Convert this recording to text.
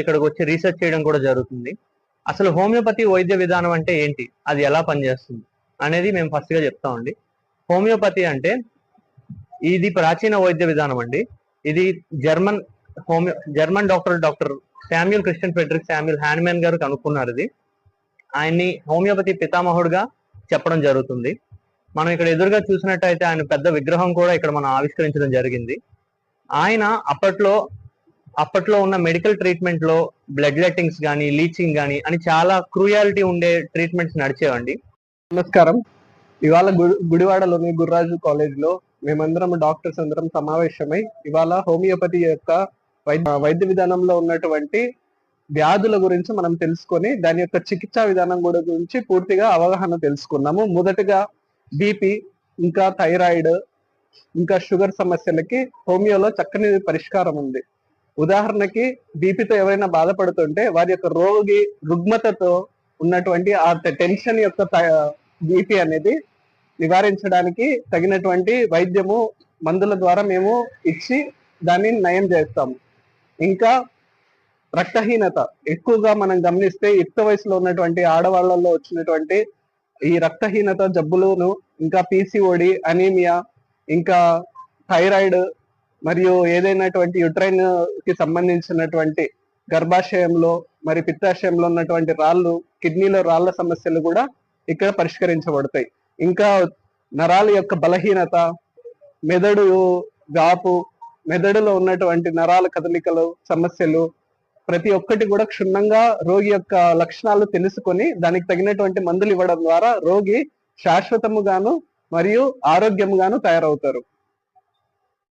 ఇక్కడికి వచ్చి రీసెర్చ్ చేయడం కూడా జరుగుతుంది. అసలు హోమియోపతి వైద్య విధానం అంటే ఏంటి, అది ఎలా పనిచేస్తుంది అనేది మేము ఫస్ట్ గా చెప్తామండి. హోమియోపతి అంటే ఇది ప్రాచీన వైద్య విధానం అండి. ఇది German doctor Samuel Christian Friedrich Samuel Hahnemann గారు కనుక్కున్నారు. ఇది ఆయన్ని హోమియోపతి పితామహుడుగా చెప్పడం జరుగుతుంది. మనం ఇక్కడ ఎదురుగా చూసినట్టయితే ఆయన పెద్ద విగ్రహం కూడా ఇక్కడ మనం ఆవిష్కరించడం జరిగింది. ఆయన అప్పట్లో ఉన్న మెడికల్ ట్రీట్మెంట్ లో బ్లడ్ లెట్టింగ్స్ కానీ లీచింగ్ కానీ అని చాలా క్రూయాలిటీ ఉండే ట్రీట్మెంట్స్ నడిచేవండి. నమస్కారం. ఇవాళ గుడివాడలోని గుర్రాజు కాలేజ్ లో మేమందరం డాక్టర్స్ అందరం సమావేశమై ఇవాళ హోమియోపతి యొక్క వైద్య విధానంలో ఉన్నటువంటి వ్యాధుల గురించి మనం తెలుసుకొని దాని యొక్క చికిత్సా విధానం కూడా గురించి పూర్తిగా అవగాహన తెలుసుకున్నాము. మొదటగా బీపీ, ఇంకా థైరాయిడ్, ఇంకా షుగర్ సమస్యలకి హోమియోలో చక్కని పరిష్కారం ఉంది. ఉదాహరణకి బీపీతో ఎవరైనా బాధపడుతుంటే వారి యొక్క రుగ్మతతో ఉన్నటువంటి ఆ టెన్షన్ యొక్క బీపీ అనేది నివారించడానికి తగినటువంటి వైద్యము మందుల ద్వారా మేము ఇచ్చి దాన్ని నయం చేస్తాము. ఇంకా రక్తహీనత ఎక్కువగా మనం గమనిస్తే యుక్త వయసులో ఉన్నటువంటి ఆడవాళ్లలో వచ్చినటువంటి ఈ రక్తహీనత జబ్బులను, ఇంకా పీసీఓడి, అనీమియా, ఇంకా థైరాయిడ్ మరియు ఏదైనటువంటి యుట్రైన్ కి సంబంధించినటువంటి గర్భాశయంలో మరి పిత్తాశయంలో ఉన్నటువంటి రాళ్ళు, కిడ్నీలో రాళ్ల సమస్యలు కూడా ఇక్కడ పరిష్కరించబడతాయి. ఇంకా నరాల యొక్క బలహీనత, మెదడు వాపు, మెదడులో ఉన్నటువంటి నరాల కదలికలు సమస్యలు ప్రతి ఒక్కటి కూడా క్షుణ్ణంగా రోగి యొక్క లక్షణాలు తెలుసుకొని దానికి తగినటువంటి మందులు ఇవ్వడం ద్వారా రోగి శాశ్వతముగాను మరియు ఆరోగ్యముగాను తయారవుతారు.